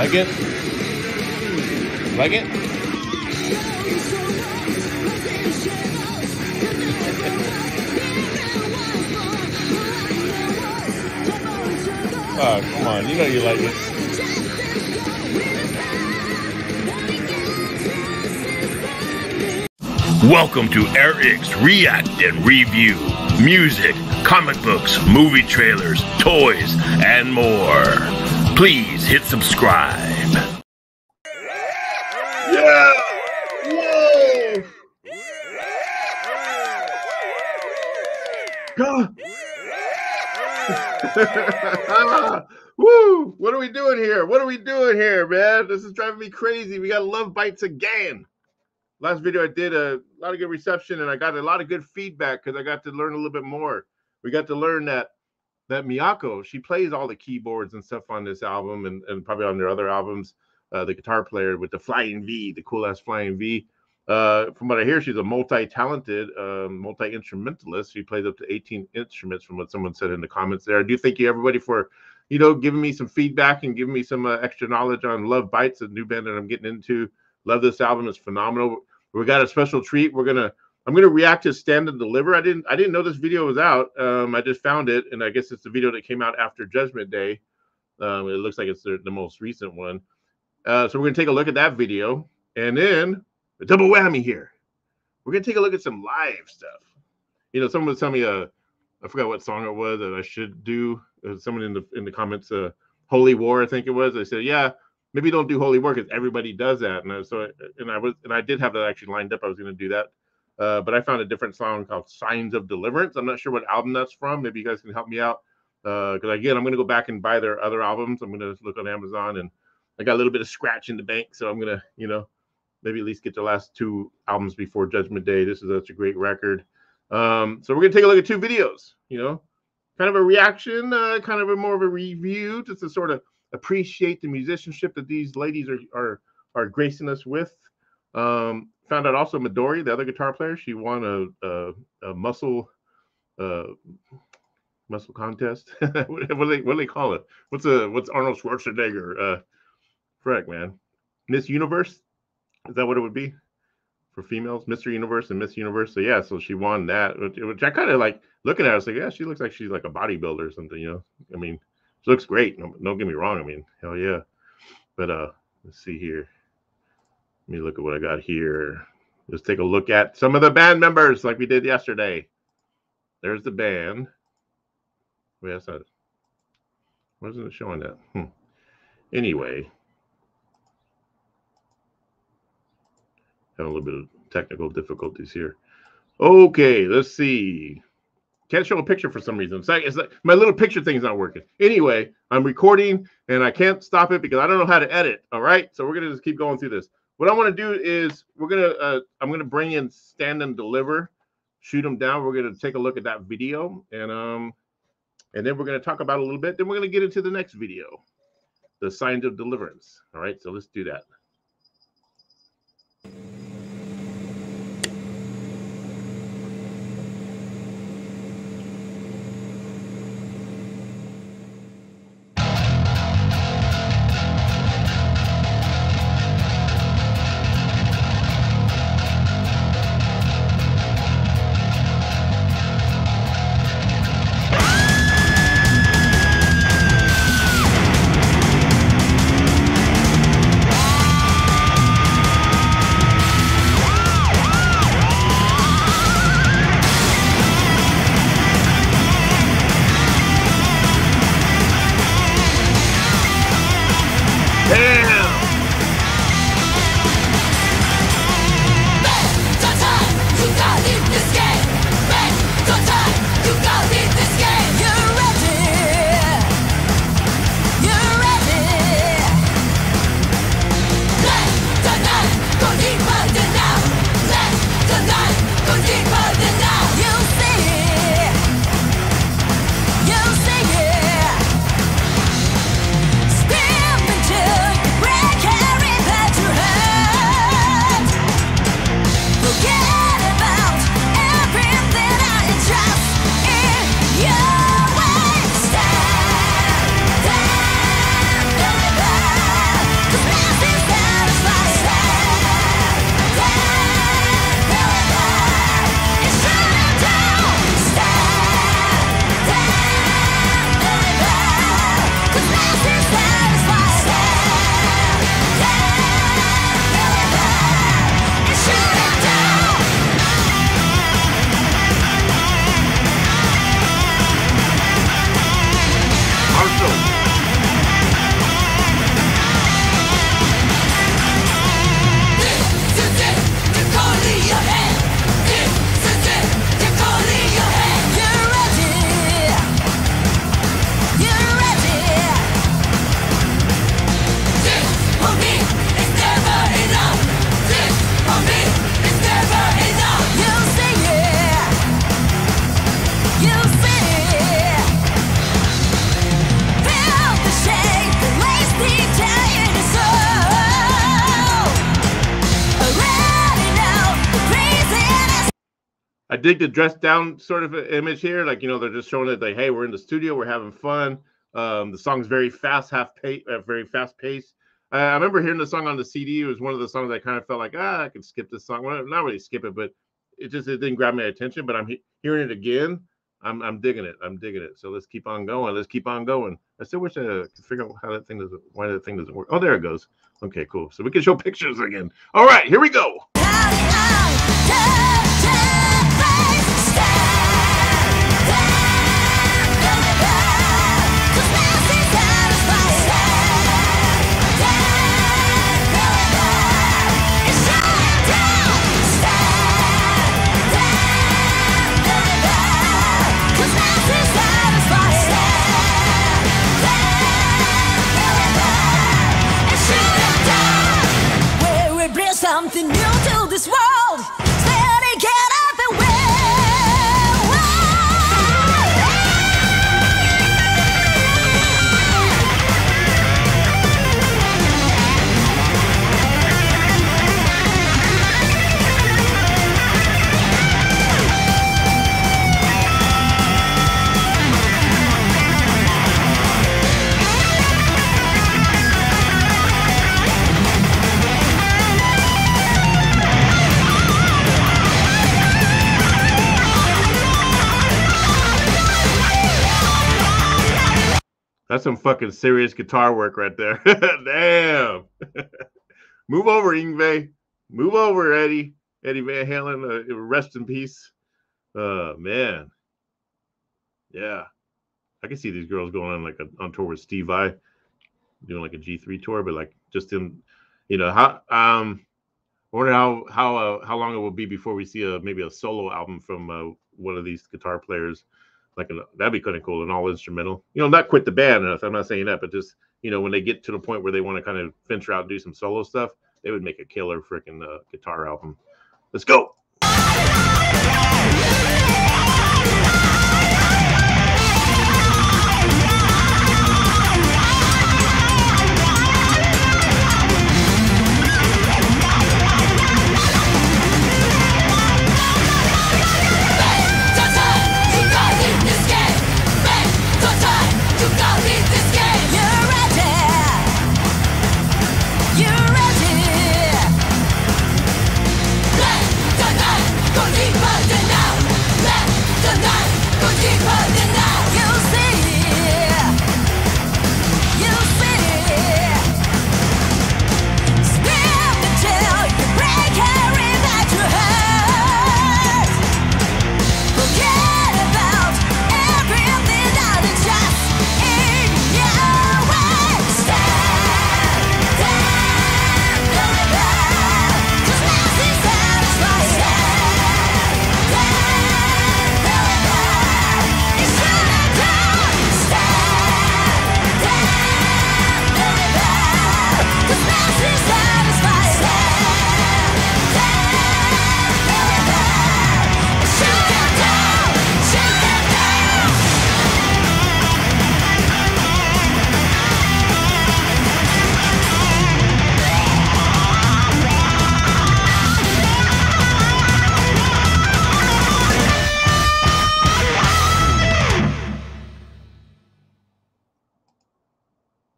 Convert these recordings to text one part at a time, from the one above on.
Like it? Like it? Oh, come on. You know you like it. Welcome to Eric's React and Review. Music, comic books, movie trailers, toys, and more. Please hit subscribe. Yeah! Whoa! God. Woo! What are we doing here? What are we doing here, man? This is driving me crazy. We got Love Bites again. Last video I did a lot of good reception, and I got a lot of good feedback because I got to learn a little bit more. We got to learn that Miyako, she plays all the keyboards and stuff on this album and probably on their other albums. The guitar player with the flying V, the cool-ass flying V. From what I hear, she's a multi-talented, multi-instrumentalist. She plays up to 18 instruments from what someone said in the comments there. I do thank you, everybody, for, giving me some feedback and giving me some extra knowledge on Love Bites, a new band that I'm getting into. Love this album. It's phenomenal. We got a special treat. I'm gonna react to Stand and Deliver. I didn't know this video was out. I just found it, and I guess it's the video that came out after Judgment Day. It looks like it's the most recent one. So we're gonna take a look at that video, and then a double whammy here. We're gonna take a look at some live stuff. Someone was telling me I forgot what song it was that I should do. Someone in the comments, Holy War, I think it was. They said, yeah, maybe don't do Holy War because everybody does that. And I did have that actually lined up. I was gonna do that. But I found a different song called Signs of Deliverance. I'm not sure what album that's from. Maybe you guys can help me out. Because again, I'm gonna go back and buy their other albums. I'm gonna look on Amazon, and I got a little bit of scratch in the bank, so I'm gonna, maybe at least get the last two albums before Judgment Day. This is such a great record. So we're gonna take a look at two videos. Kind of a reaction, kind of more of a review, just to sort of appreciate the musicianship that these ladies are gracing us with. Found out also Midori, the other guitar player, she won a muscle contest. what do they call it? What's Arnold Schwarzenegger? Correct, man. Miss Universe, is that what it would be for females? Mr. Universe and Miss Universe. So yeah, so she won that, which I kind of like looking at her. I was like, yeah, she looks like she's like a bodybuilder or something. I mean, she looks great. Don't get me wrong. I mean, hell yeah. But let's see here. Let me look at what I got here. Let's take a look at some of the band members like we did yesterday. There's the band. Wait, that's not. Wasn't it showing that? Anyway, having a little bit of technical difficulties here. Okay, let's see. Can't show a picture for some reason. It's like my little picture thing's not working. Anyway, I'm recording and I can't stop it because I don't know how to edit. All right, so we're gonna just keep going through this. What I want to do is I'm gonna bring in Stand and Deliver, shoot them down. We're gonna take a look at that video, and then we're gonna talk about it a little bit. Then we're gonna get into the next video, the Signs of Deliverance. All right, so let's do that. I dig the dressed down sort of image here. Like, you know, they're just showing it like, hey, we're in the studio, we're having fun. The song's very fast, very fast paced. I remember hearing the song on the CD. It was one of the songs I kind of felt like, I could skip this song. Well, not really skip it, but it didn't grab my attention. But I'm hearing it again. I'm digging it. I'm digging it. So let's keep on going. Let's keep on going. I still wish I could figure out why that thing doesn't work. Oh, there it goes. Okay, cool. So we can show pictures again. All right, here we go. Something new to this world. Steady, get up and win. That's some fucking serious guitar work right there. Damn. Move over, Yngwie. Move over, Eddie. Eddie Van Halen. Rest in peace. Man. Yeah. I can see these girls going on on tour with Steve Vai, doing like a G3 tour, but like just in, you know, I wonder how long it will be before we see maybe a solo album from one of these guitar players. That'd be kind of cool, an all instrumental. You know, not quit the band. I'm not saying that, but just, you know, when they get to the point where they want to kind of venture out and do some solo stuff, they would make a killer freaking guitar album. Let's go.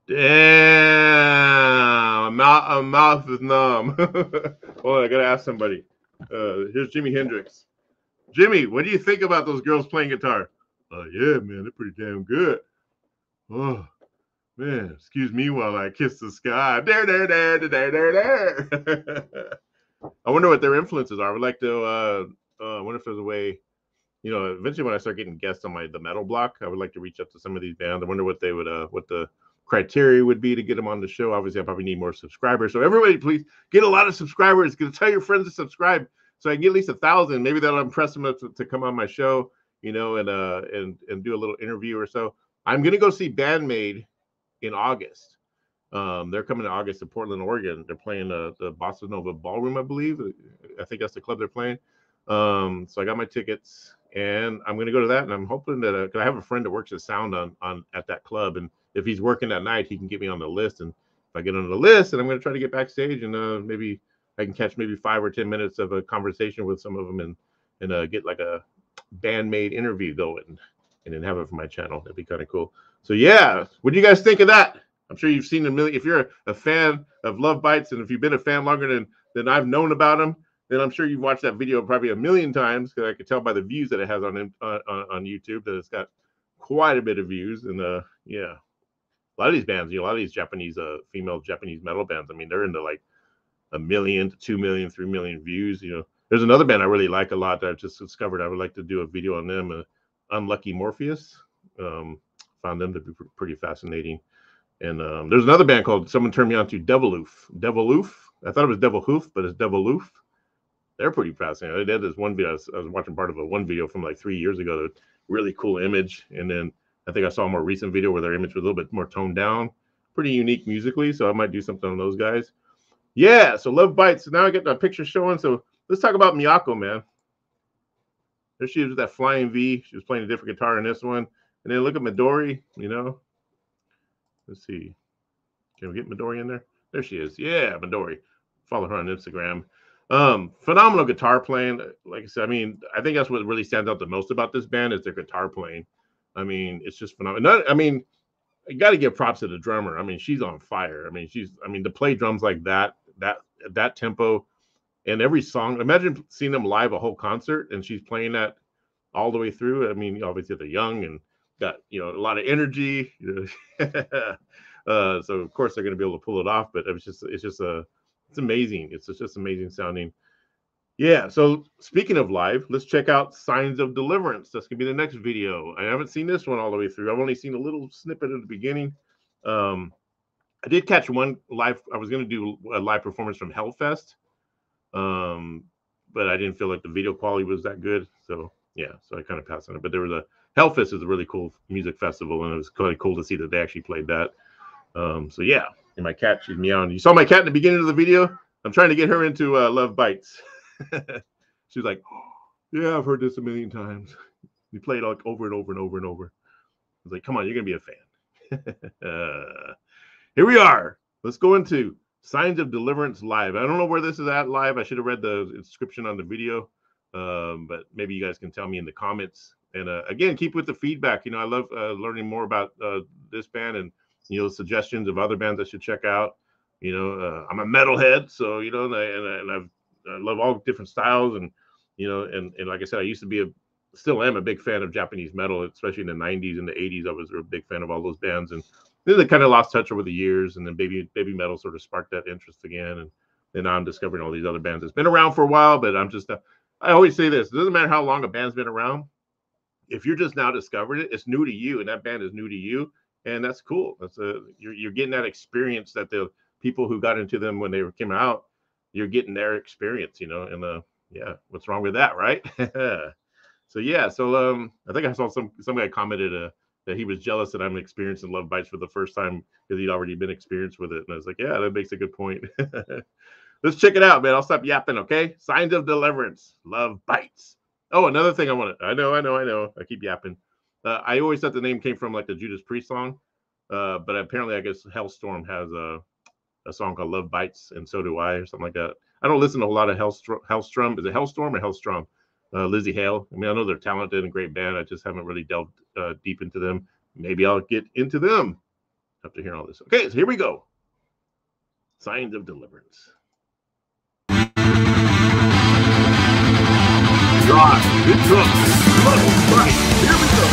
Damn, my mouth is numb. Hold on, I gotta ask somebody. Here's Jimi Hendrix. Jimmy, what do you think about those girls playing guitar? Yeah, man, they're pretty damn good. Oh, man, excuse me while I kiss the sky. There. I wonder what their influences are. I would like to, I wonder if there's a way, you know, eventually when I start getting guests on the metal block, I would like to reach out to some of these bands. I wonder what they would, what the criteria would be to get them on the show. Obviously, I probably need more subscribers. So everybody, please get a lot of subscribers. Tell your friends to subscribe so I can get at least 1,000. Maybe that'll impress them to come on my show, you know, and do a little interview or so. I'm gonna go see Bandmade in August. They're coming to August to Portland, Oregon. They're playing the Bossa Nova Ballroom, I believe. I think that's the club they're playing. So I got my tickets, and I'm gonna go to that. And I'm hoping that because I have a friend that works at sound at that club, and if he's working that night, he can get me on the list. And if I get on the list, and I'm gonna try to get backstage, and maybe I can catch maybe 5 or 10 minutes of a conversation with some of them, and get like a band-made interview going, and then have it for my channel. That'd be kind of cool. So yeah, what do you guys think of that? I'm sure you've seen a million. If you're a fan of Love Bites, and if you've been a fan longer than I've known about them, then I'm sure you've watched that video probably a million times, because I could tell by the views that it has on YouTube that it's got quite a bit of views. And yeah, a lot of these bands, a lot of these Japanese female Japanese metal bands, I mean, they're into like 1 million to 2 million, 3 million views. There's another band I really like a lot that I've just discovered. I would like to do a video on them. Unlucky Morpheus. Found them to be pretty fascinating. And there's another band called, someone turned me on to, Deviloof. I thought it was Devil Hoof, but it's Deviloof. They're pretty fascinating. I did this one video. I was watching part of one video from like 3 years ago. Really cool image. And then I think I saw a more recent video where their image was a little bit more toned down. Pretty unique musically. So I might do something on those guys. Yeah, so Love Bites. So now I get the picture showing. So let's talk about Miyako, man. There she is with that flying V. She was playing a different guitar in this one. And then look at Midori, Let's see. Can we get Midori in there? There she is. Yeah, Midori. Follow her on Instagram. Phenomenal guitar playing. Like I said, I mean, I think that's what really stands out the most about this band is their guitar playing. I mean, it's just phenomenal. I mean, you got to give props to the drummer. I mean, she's on fire. I mean, to play drums like that tempo and every song. Imagine seeing them live a whole concert and she's playing that all the way through. I mean, obviously they're young and got a lot of energy. So of course they're going to be able to pull it off. But it's amazing. It's just amazing sounding. Yeah. So speaking of live, let's check out Signs of Deliverance. That's gonna be the next video. I haven't seen this one all the way through. I've only seen a little snippet at the beginning. I did catch one live. I was going to do a live performance from Hellfest, but I didn't feel like the video quality was that good. So yeah, so I kind of passed on it. But there was Hellfest is a really cool music festival, and it was kind of cool to see that they actually played that. So yeah, and my cat, she's meowing. You saw my cat in the beginning of the video. I'm trying to get her into Love Bites. She's like, oh, yeah, I've heard this a million times. We played like over and over and over and over. I was like, come on, you're gonna be a fan. Here we are. Let's go into Signs of Deliverance live. I don't know where this is at live. I should have read the inscription on the video, but maybe you guys can tell me in the comments. And again, keep with the feedback. I love learning more about this band and suggestions of other bands I should check out. I'm a metalhead, so I love all different styles, and and like I said, I used to be still am a big fan of Japanese metal, especially in the 90s and the 80s. I was a big fan of all those bands, and then they kind of lost touch over the years, and then baby metal sort of sparked that interest again, and then now I'm discovering all these other bands. It's been around for a while, but I'm just I always say this: it doesn't matter how long a band's been around. If you're just now discovering it, it's new to you, and that band is new to you, and that's cool. That's you're getting that experience that the people who got into them when they came out, you're getting their experience, and yeah, what's wrong with that, right? So yeah, so I think I saw some guy commented that he was jealous that I'm experiencing Love Bites for the first time because he'd already been experienced with it, and I was like, yeah, that makes a good point. Let's check it out, man. I'll stop yapping, okay? Signs of Deliverance, Love Bites. Oh, another thing I know. I keep yapping. I always thought the name came from like the Judas Priest song, but apparently I guess Hellstorm has a song called Love Bites, and so do I, or something like that. I don't listen to a lot of Hellstrom. Is it Hellstorm or Hellstrom? Lizzie Hale. I mean, I know they're talented and great band. I just haven't really delved deep into them. Maybe I'll get into them after hearing all this. Okay, so here we go. Signs of Deliverance. God, good drums. Love Bites. Here we go.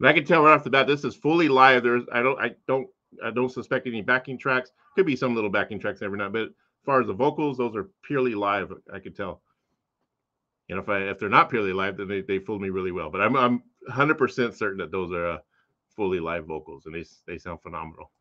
I can tell right off the bat this is fully live. I don't suspect any backing tracks. Could be some little backing tracks every now, but as far as the vocals, those are purely live. I could tell. And if they're not purely live, then they fooled me really well. But I'm 100% certain that those are fully live vocals, and they sound phenomenal.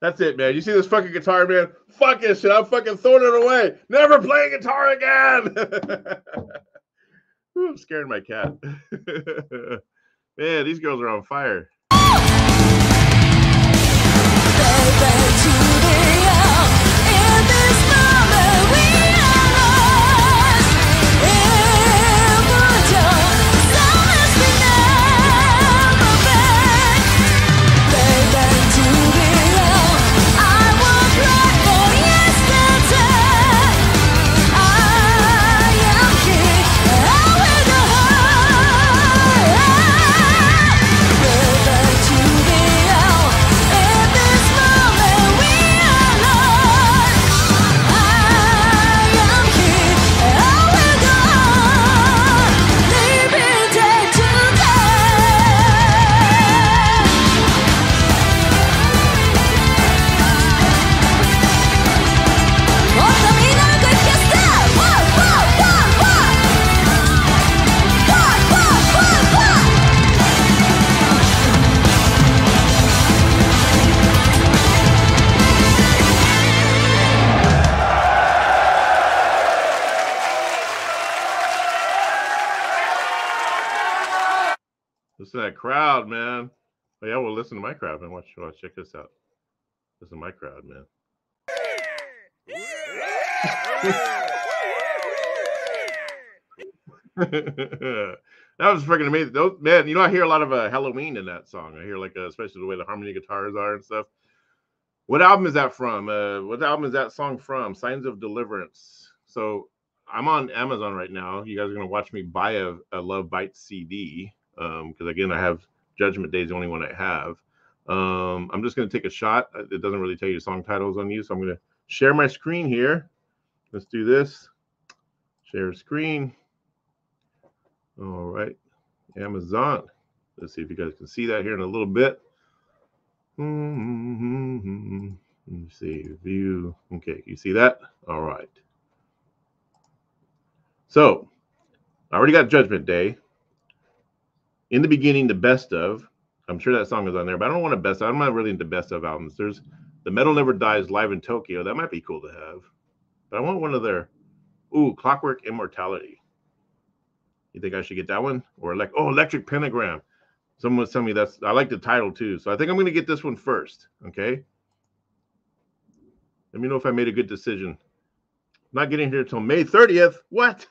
That's it, man. You see this fucking guitar, man? Fuck this shit. I'm fucking throwing it away. Never playing guitar again. Ooh, I'm scaring my cat. Man, these girls are on fire. Listen to that crowd, man. Oh, yeah, well, listen to my crowd, man. Watch, check this out. Listen to my crowd, man. That was freaking amazing. Those, man, you know, I hear a lot of Halloween in that song. I hear like, especially the way the harmony guitars are and stuff. What album is that from? What album is that song from? Signs of Deliverance. So I'm on Amazon right now. You guys are gonna watch me buy a Love Bites CD. Because again, I have Judgment Day is the only one I have. I'm just going to take a shot. It doesn't really tell you song titles on you, so I'm going to share my screen here. Let's do this. Share screen. All right. Amazon. Let's see if you guys can see that here in a little bit. Let me see, view. Okay, you see that? All right. So I already got Judgment Day. In the beginning, the best of. I'm sure that song is on there, but I don't want a best. I'm not really into best of albums. There's The Metal Never Dies live in Tokyo. That might be cool to have. But I want one of their Clockwork Immortality. You think I should get that one? Or like, Electric Pentagram. Someone was telling me I like the title too. So I think I'm going to get this one first. Okay. Let me know if I made a good decision. Not getting here until May 30th. What? It's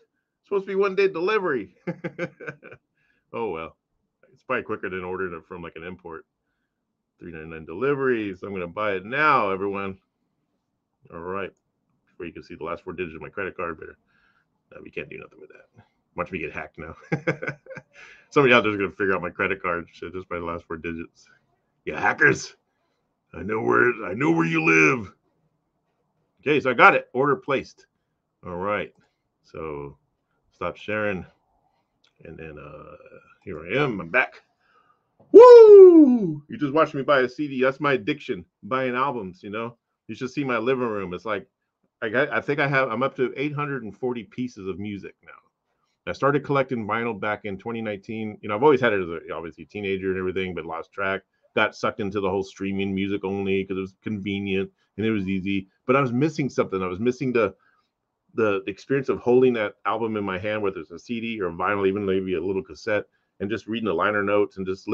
supposed to be 1-day delivery. Oh, well. It's probably quicker than ordering it from like an import. $3.99 delivery. So I'm going to buy it now, everyone. All right. Before you can see the last 4 digits of my credit card. But no, we can't do nothing with that. Watch me get hacked now. Somebody out there is going to figure out my credit card just by the last 4 digits. Yeah, hackers. I know where you live. Okay, so I got it. Order placed. All right. So stop sharing. And then here I am. I'm back. Woo! You just watched me buy a CD. That's my addiction. Buying albums, you know. You should see my living room. It's like I think I'm up to 840 pieces of music now. I started collecting vinyl back in 2019. You know, I've always had it as obviously teenager and everything, but lost track. Got sucked into the whole streaming music only because it was convenient and it was easy. But I was missing something. I was missing the experience of holding that album in my hand, whether it's a CD or vinyl, even maybe a little cassette, and just reading the liner notes and just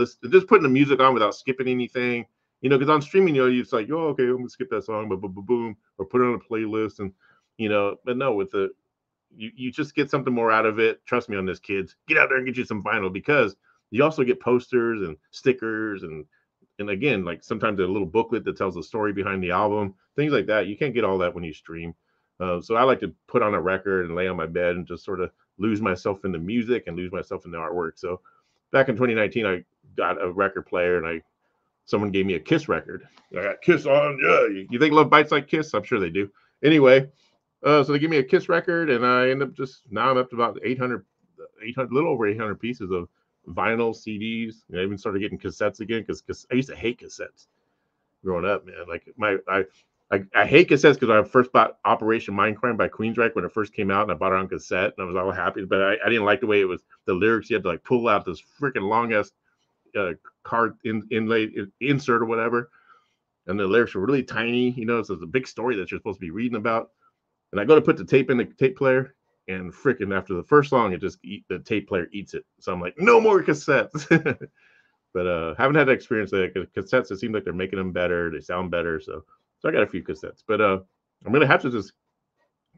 putting the music on without skipping anything. You know, because on streaming, you know, it's like, oh, okay, I'm gonna skip that song, boom, or put it on a playlist, and you know, but no, with the you just get something more out of it. Trust me on this, kids. Get out there and get you some vinyl, because you also get posters and stickers and again, like sometimes a little booklet that tells the story behind the album, things like that. You can't get all that when you stream. So I like to put on a record and lay on my bed and just sort of lose myself in the music and lose myself in the artwork. So back in 2019, I got a record player and someone gave me a Kiss record. I got Kiss on. Yeah, you think Love Bites like Kiss? I'm sure they do. Anyway, so they give me a Kiss record, and I end up now I'm up to about 800, little over 800 pieces of vinyl, CDs. I even started getting cassettes again because I used to hate cassettes growing up, man. Like I hate cassettes because I first bought Operation Mindcrime by Queensryche when it first came out, and I bought it on cassette, and I was all happy. But I didn't like the way it was. The lyrics, you had to like pull out this freaking long ass card inlay insert or whatever, and the lyrics were really tiny. You know, so it's a big story that you're supposed to be reading about. And I go to put the tape in the tape player, and freaking after the first song, the tape player eats it. So I'm like, no more cassettes. But haven't had that experience. Cassettes, it seems like they're making them better. They sound better. So I got a few cassettes. But I'm gonna have to just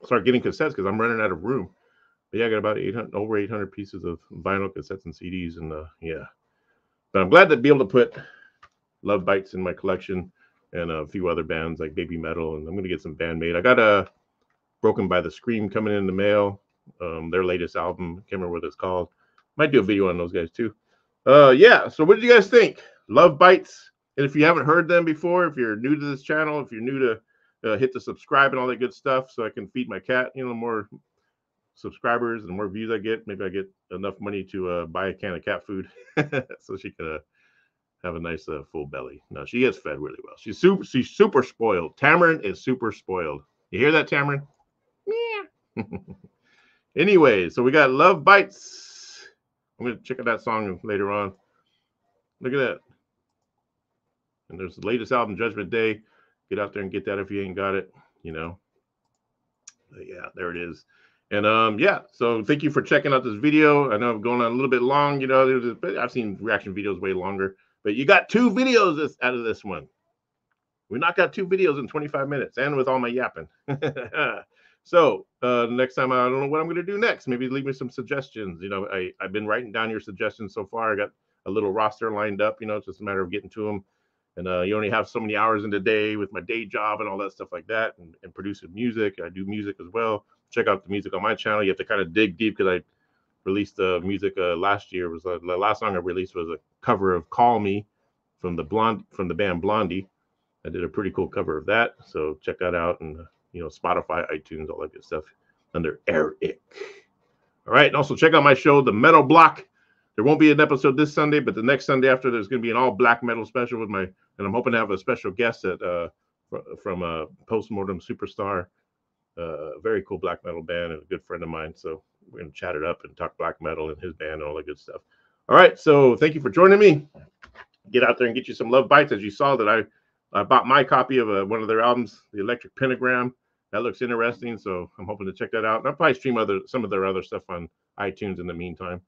start getting cassettes because I'm running out of room. But yeah, I got about over 800 pieces of vinyl, cassettes, and CDs, and yeah. But I'm glad to be able to put Love Bites in my collection and a few other bands like Baby Metal, and I'm gonna get some Bandmate. I got Broken by the Scream coming in the mail. Their latest album. Can't remember what it's called. Might do a video on those guys too. Yeah. So what did you guys think? Love Bites. And if you haven't heard them before, if you're new to this channel, if you're new to hit the subscribe and all that good stuff, so I can feed my cat. You know, the more subscribers and the more views I get, maybe I get enough money to buy a can of cat food so she can have a nice full belly. No, she gets fed really well. She's super spoiled. Tamarin is super spoiled. You hear that, Tamarin? Yeah. Anyway, so we got Love Bites. I'm going to check out that song later on. Look at that. And there's the latest album, Judgment Day. Get out there and get that if you ain't got it, you know. But yeah, there it is. And yeah, so thank you for checking out this video. I know I'm going on a little bit long, you know. I've seen reaction videos way longer. But you got 2 videos out of this one. We knocked out 2 videos in 25 minutes and with all my yapping. So next time, I don't know what I'm going to do next. Maybe leave me some suggestions. You know, I've been writing down your suggestions so far. I got a little roster lined up. You know, it's just a matter of getting to them. And you only have so many hours in the day with my day job and all that stuff like that, and producing music. I do music as well. Check out the music on my channel. You have to kind of dig deep because I released music last year. The last song I released was a cover of "Call Me" from the band Blondie. I did a pretty cool cover of that. So check that out, and you know, Spotify, iTunes, all that good stuff under Eric. All right, and also check out my show, The Metal Block. There won't be an episode this Sunday, but the next Sunday after, there's going to be an all black metal special and I'm hoping to have a special guest that from a Postmortem Superstar, very cool black metal band and a good friend of mine. So we're gonna chat it up and talk black metal and his band and all that good stuff. All right, so thank you for joining me. Get out there and get you some Love Bites. As you saw that I bought my copy of one of their albums, The Electric Pentagram. That looks interesting, so I'm hoping to check that out. And I'll probably stream some of their other stuff on iTunes in the meantime.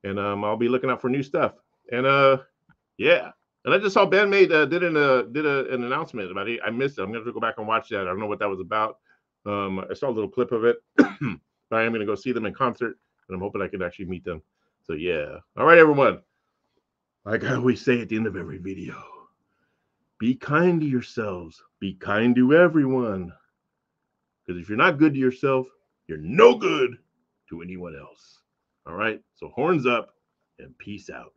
And I'll be looking out for new stuff. And yeah. And I just saw Bandmate did an announcement about it. I missed it. I'm gonna go back and watch that. I don't know what that was about. I saw a little clip of it, but I am gonna go see them in concert, and I'm hoping I can actually meet them. So yeah. All right, everyone. Like I always say at the end of every video, be kind to yourselves. Be kind to everyone. Because if you're not good to yourself, you're no good to anyone else. All right? So horns up and peace out.